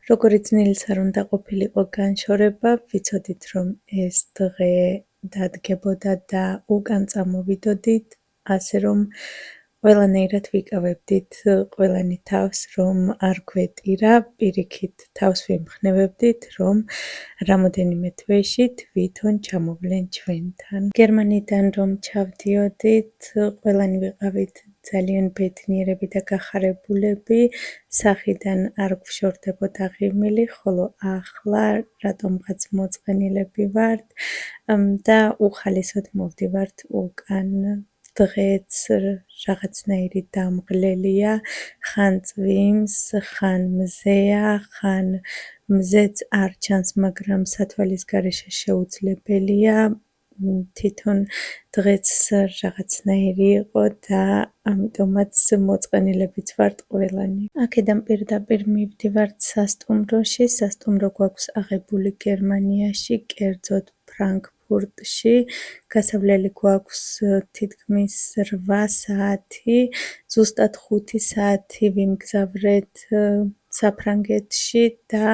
როგორც ნილს არ უნდა ყოფილიყო განშორება, ვიცოდით, რომ ეს დღე დადგებოდა და უკან წამოვიდოდით, ასე რომ ყველანაირად ვიკავებდით ყველანი თავს, რომ არ გვეტირა, პირიქით თავს ვიმხნევებდით, რომ რამოდენიმე თვეში თვითონ ჩამოვლენ ჩვენთან. გერმანიდან რომ ჩავდიოდით, ყველანი ვიყავით ძალიან ბედნიერები და გახარებულები, სახიდან არ გვშორდებოდა ღიმილი, ხოლო ახლა რატომღაც მოწყენილები ვართ და უხალისოდ მოვდივართ უკან. დღეც რაღაცნაირი დამღლელია, ხან წვიმს, ხან მზეა, ხან მზეც არ ჩანს, მაგრამ სათვალის გარეშე შეუძლებელია. თვითონ დღეც რაღაცნაირი იყო და ამიტომაც მოწყენილებიც ვართ ყველანი. აქედან პირდაპირ მივდივართ სასტუმროში. სასტუმრო გვაქვს აღებული გერმანიაში, კერძოდ ფრანკფურტში. გასავლელი გვაქვს თითქმის 8 საათი, ზუსტად 5 საათი ვიმგზავრეთ საფრანგეთში და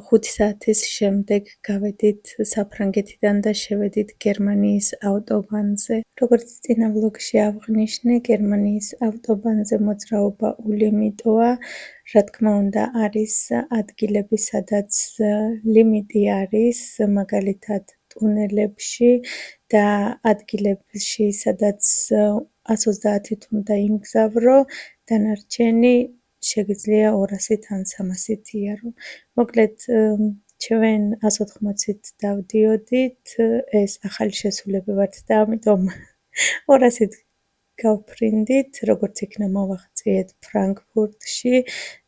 5 საათის შემდეგ გავედით საფრანგეთიდან და შევედით გერმანიის ავტობანზე. როგორც წინა ვლოგში აღვნიშნე, გერმანიის ავტობანზე მოძრაობა ულიმიტოა. რა თქმა უნდა, არის ადგილები, სადაც ლიმიტი არის, მაგალითად ტუნელებში და ადგილებში, სადაც 130-ით უნდა იმგზავრო, დანარჩენი შეგიძლია 200-ით ან 300-ით იარო. მოკლედ, ჩვენ 180-ით დავდიოდით, ეს ახალი შესულები ვართ და ამიტომ 200-ით გავფრინდით, როგორც იქნა მოვაღწიეთ ფრანკფურტში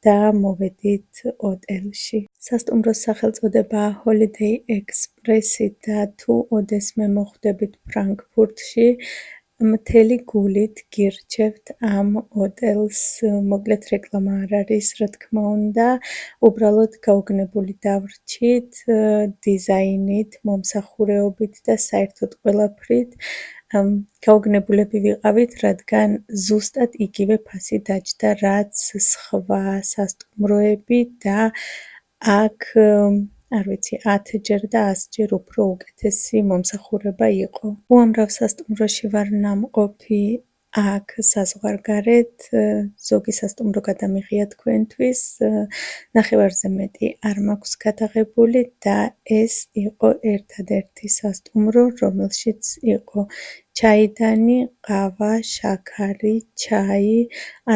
და მოვედით ოტელში. სასტუმროს სახელწოდებაა Holiday Express და თუ ოდესმე მოხვდებით ფრანკფურტში, მთელი გულით გირჩევთ ამ ოტელს. მოკლედ რეკლამა არ არის, რა თქმა უნდა, უბრალოდ გაუგნებული დავრჩით დიზაინით, მომსახურეობით და საერთოდ ყველაფრით. გაუგნებულები ვიყავით, რადგან ზუსტად იგივე ფასი დაჯდა, რაც სხვა სასტუმროები და აქ არ ვიცი, 10-ჯერ და 100-ჯერ უფრო უკეთესი მომსახურება იყო. უამრავ სასტუმროში ვარ ნამყოფი აქ საზღვარგარეთ, ზოგი სასტუმრო გადამიღია თქვენთვის, ნახევარზე მეტი არ მაქვს გადაღებული და ეს იყო ერთადერთი სასტუმრო, რომელშიც იყო ჩაიდანი, ყავა, შაქარი, ჩაი,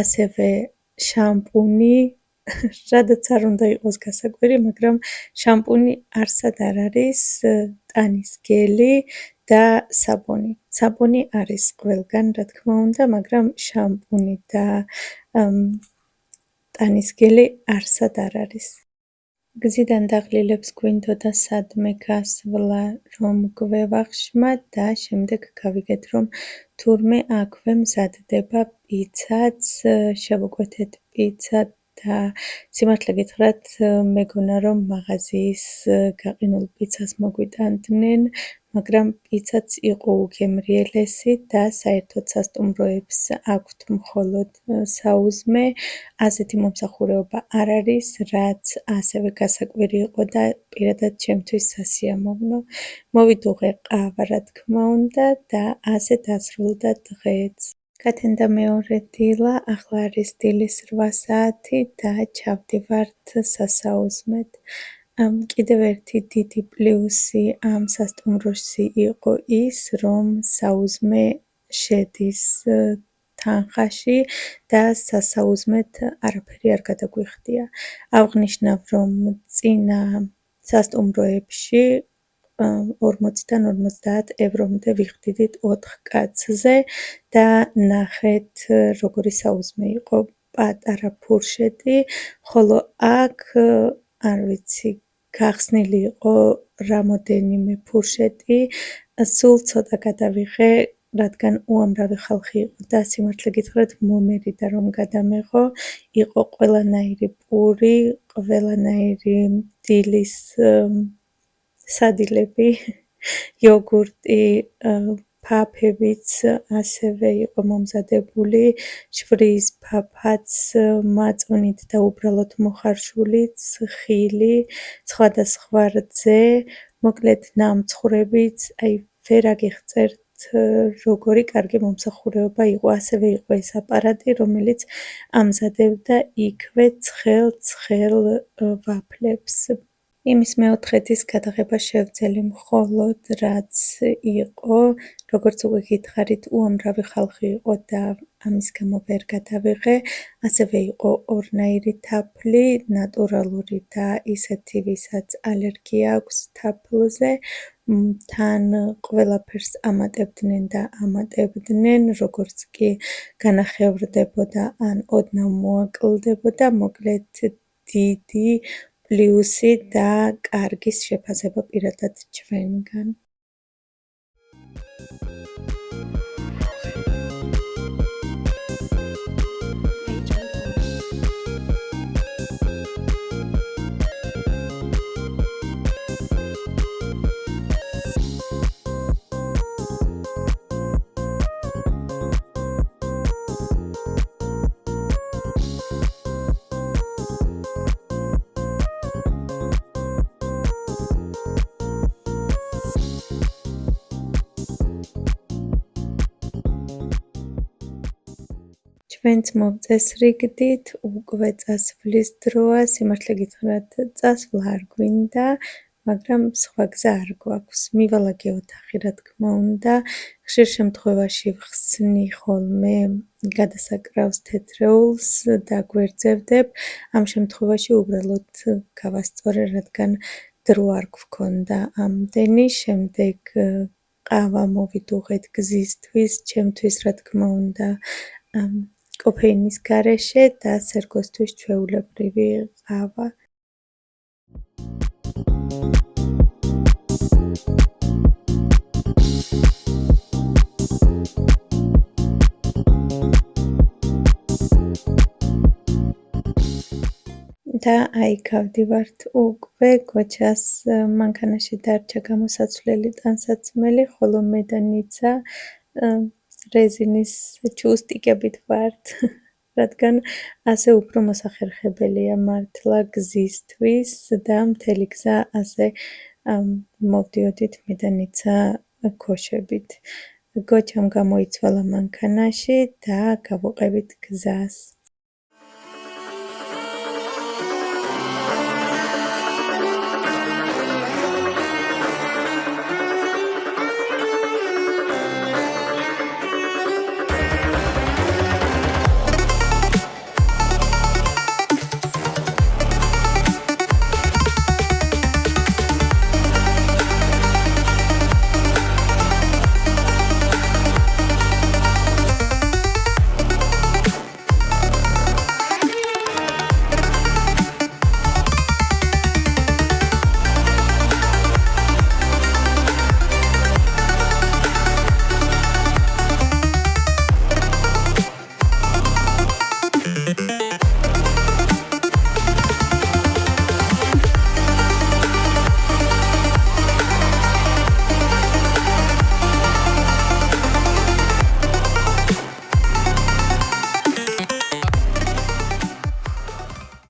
ასევე შამპუნი, რადაც არ უნდა იყოს გასაკვირი, მაგრამ შამპუნი არსად არ არის, ტანის გელი და საბონი. საბონი არის ყველგან, რა თქმა უნდა, მაგრამ შამპუნი და ტანის გელი არსად არ არის. გზიდან დაღლილებს გვინდოდა სადმე გასვლა, რომ გვევახშმა და შემდეგ გავიგეთ, რომ თურმე აქვე მზადდება პიცაც, შევუკვეთეთ პიცა და სიმართლე გითხრათ, მეგონა, რომ მაღაზიის გაყინულ პიცას მოგვიტანდნენ, მაგრამ პიცაც იყო უგემრიელესი და საერთოდ სასტუმროებს აქვთ მხოლოდ საუზმე. ასეთი მომსახურება არ არის, რაც ასევე გასაკვირი იყო და პირადად ჩემთვის სასიამოვნო. მოვიდუღე ყავა, რა თქმა უნდა, და ასე დასრულდა დღეც. გათენდა მეორე დილა, ახლა არის დილის 8 საათი და ჩავდივართ სასაუზმედ. კიდევ ერთი დიდი პლუსი ამ სასტუმროში იყო ის, რომ საუზმე შედის თანხაში და სასაუზმედ არაფერი არ გადაგვიხდია. აღვნიშნავ, რომ წინა სასტუმროებში 40-დან 50 ევრომდე ვიხდიდით 4 კაცზე და ნახეთ, როგორი საუზმე იყო, პატარა ფურშეტი, ხოლო აქ, არ ვიცი, გახსნილი იყო რამოდენიმე ფურშეტი, სულ ცოტა გადავიღე, რადგან უამრავი ხალხი იყო და სიმართლე გითხრათ, მომერიდა რომ გადამეღო, იყო ყველანაირი პური, ყველანაირი დილის სადილები, იოგურტი, ფაფებიც ასევე იყო მომზადებული, შვრიის ფაფაც მაწვნით და უბრალოდ მოხარშულიც, ხილი, სხვადასხვა რძე, მოკლედ ნამცხრებიც, ვერ აგიხსენებთ როგორი კარგი მომსახურება იყო. ასევე იყო ეს აპარატი, რომელიც ამზადებდა იქვე ცხელ ვაფლებს. იმის მეოთხედის გადაღება შევძელი მხოლოდ რაც იყო, როგორც უკვე გითხარით, უამრავი ხალხი იყო და ამის გამო ვერ გადავიღე. ასევე იყო ორნაირი თაფლი, ნატურალური და ისეთი, ვისაც ალერგია აქვს თაფლზე. თან ყველაფერს ამატებდნენ და ამატებდნენ, როგორც კი განახევრდებოდა ან ოდნავ მოაკლდებოდა, მოკლედ დიდი პლუსი და კარგის შეფასება პირადად ჩვენგან. ჩვენც მოვწესრიგდით, უკვე წასვლის დროა, სიმართლე გითხრათ, წასვლა არ გვინდა, მაგრამ სხვა გზა არ გვაქვს. მივალაგე ოთახი, რა თქმა უნდა, ხშირ შემთხვევაში ვხსნი ხოლმე გადასაკრავს თეთრეულს და გვერձევდებ, ამ შემთხვევაში უბრალოდ გავასწორე, რადგან დრო არ გვქონდა ამდენი, შემდეგ ყავა მოვიდუღეთ გზისთვის, ჩემთვის რა თქმა უნდა, კოფეინის გარეშე და სერგოსთვის ჩვეულებრივი ყავა. და აი გავდივართ უკვე გოჩას მანქანაში დარჩა გამოსაცვლელი ტანსაცმელი, ხოლო მე და ნიცა რეზინის ჩუსტიკებით ვართ, რადგან ასე უფრო მოსახერხებელია მართლა გზისთვის და მთელი გზა ასე მოვდიოდით მე და ნიცა ქოშებით. გოჩამ გამოიცვალა მანქანაში და გავუყევით გზას.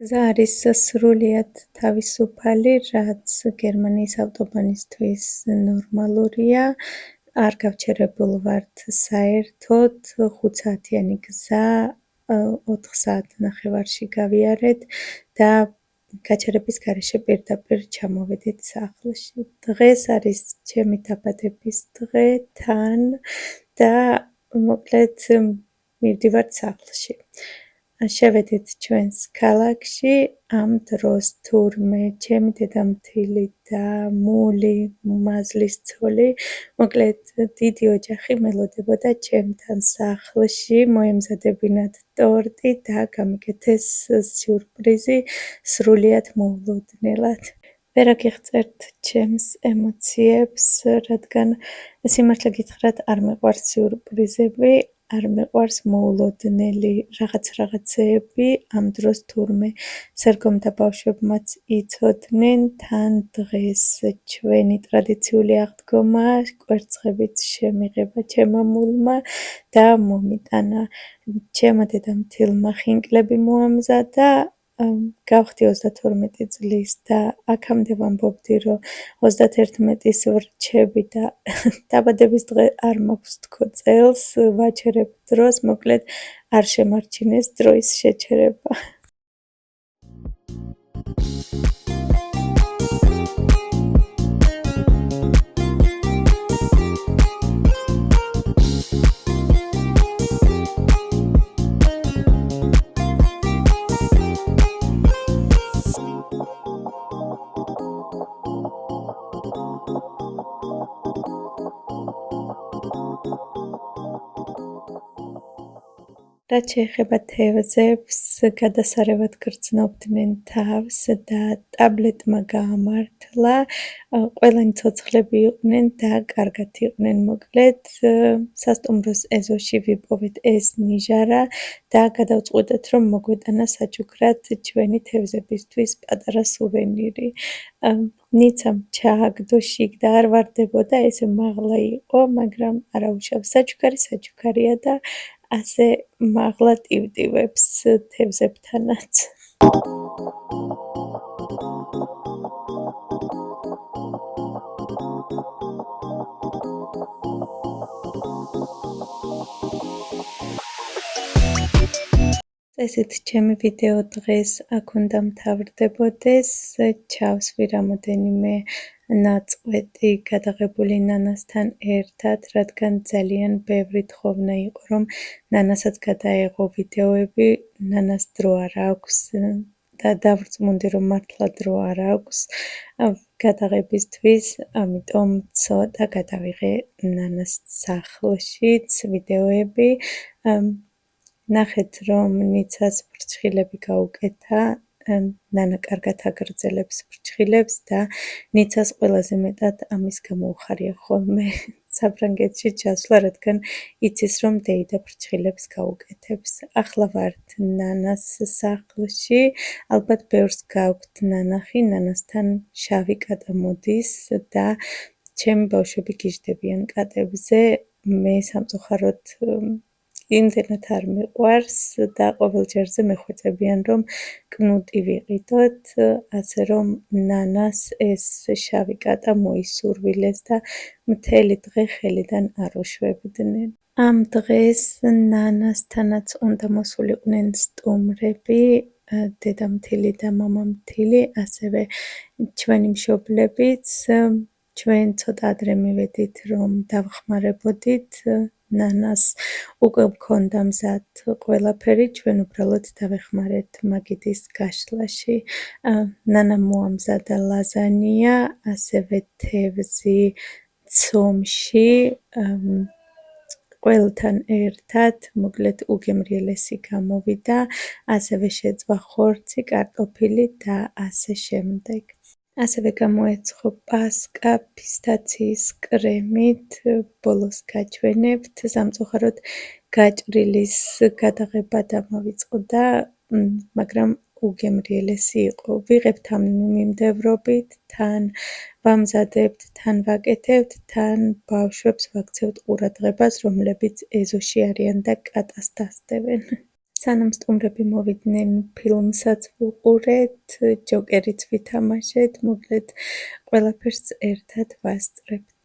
გზა არის სრულიად თავისუფალი, რაც გერმანიის ავტობანისთვის ნორმალურია. არ გავჩერებულ ვართ საერთოდ, 5 საათიანი გზა 4 საათნახევარში გავიარეთ და გაჩერების გარეშე პირდაპირ ჩამოვედით სახლში. დღეს არის ჩემი დაბადების დღე თან და მოკლედ მივდივართ სახლში. შევედით ჩვენს ქალაქში, ამ დროს თურმე ჩემი დედამთილი და მული, მაზლის ცოლი, მოკლედ დიდი ოჯახი მელოდებოდა ჩემთან სახლში, მოემზადებინათ ტორტი და გამიკეთეს სიურპრიზი სრულიად მოულოდნელად. ვერ აგიხსენებთ ჩემს ემოციებს, რადგან სიმართლე გითხრათ, არ მეყვარს სიურპრიზები, არ მიყვარს მოულოდნელი რაღაცეები, ამ დროს თურმე სერგომ და ბავშვებმაც იცოდნენ, თან დღეს ჩვენი ტრადიციული აღდგომა კვერცხებით შემიღება ჩემამულმა და მომიტანა. ჩემო დედამთილმა ხინკლები მოამზადა, გავხდი 32 წლის და აქამდე ვამბობდი, რომ 31-ის ვრჩები და დაბადების დღე არ მაქვს თქო წელს, ვაჩერებ დროს, მოკლედ არ შემარჩინეს დროის შეჩერება. რაც შეეხება თევზებს, გადასარევად გრძნობდნენ თავს და ტაბლეტმა გაამართლა. ყველანი ცოცხლები იყვნენ და კარგად იყვნენ. მოკლედ, სასტუმროს ეზოში ვიპოვეთ ეს ნიჟარა და გადავწყვიტეთ, რომ მოგვეტანა საჩუქრად ჩვენი თევზებისთვის პატარა სუვენირი. ნიცამ ჩააგდო შიგ და არ ვარდებოდა, ესე მაღლა იყო, მაგრამ არა უშავს. საჩუქარი საჩუქარია და ასე მაღლა ტივტივებს თევზებთანაც. წესით ჩემი ვიდეო დღეს აქ უნდა მთავრდებოდეს. ჩავსვი რამოდენიმე ნაწყვეტი გადაღებული ნანასთან ერთად, რადგან ძალიან ბევრი თხოვნა იყო, რომ ნანასაც გადაეღო ვიდეოები, ნანას დრო არ აქვს და დავრწმუნდი, რომ მართლა დრო არ აქვს გადაღებისთვის, ამიტომ ცოტა გადავიღე ნანას სახლშიც ვიდეოები. ნახეთ, რომ ნიცას ფრჩხილები გაუკეთა, ნანა კარგად აგრძელებს ფრჩხილებს და ნიცას ყველაზე მეტად ამის გამოუხარია ხოლმე საფრანგეთში ჩასვლა, რადგან იცის, რომ დეიდა ფრჩხილებს გაუკეთებს. ახლა ვართ ნანას სახლში, ალბათ ბევრს გაქვთ ნანახი, ნანასთან შავი კატა მოდის და ჩემი ბავშვები გიждდებიან კატებზე. მე სამწუხაროდ იმდენად არ მიყვარს და ყოველ ჯერზე მეხვეწებიან, რომ კნუტი ვიყიდოთ, ასე რომ ნანას ეს შავი კატა მოისურვილეს და მთელი დღე ხელიდან არ უშვებდნენ. ამ დღეს ნანასთანაც უნდა მოსულიყვნენ სტუმრები, დედამთილი და მამამთილი, ასევე ჩვენი მშობლებიც. ჩვენ ცოტა ადრე მივედით, რომ დავხმარებოდით. ნანას უკვე მქონდა მზად ყველაფერი, ჩვენ უბრალოდ დავეხმარეთ მაგიდის გაშლაში. ნანამ მოამზადა ლაზანია, ასევე თევზი ცომში, ყველთან ერთად, მოკლედ უგემრიელესი გამოვიდა, ასევე შეწვა ხორცი, კარტოფილი და ასე შემდეგ. ასევე გამოეცხო პასკა ფისტაციის კრემით, ბოლოს გაჩვენებთ, სამწუხაროდ გაჭრილის გადაღება დამავიწყდა, მაგრამ უგემრიელესი იყო. ვიღებთ ამ მიმდევრობით, თან ვამზადებთ, თან ვაკეთებთ, თან ბავშვებს ვაქცევთ ყურადღებას, რომლებიც ეზოში არიან და კატას დასდევენ. სანამ სტუმრები მოვიდნენ, ფილმსაც ვუყურეთ, ჯოკერიც ვითამაშეთ, მოკლედ ყველაფერს ერთად ვასწრებთ.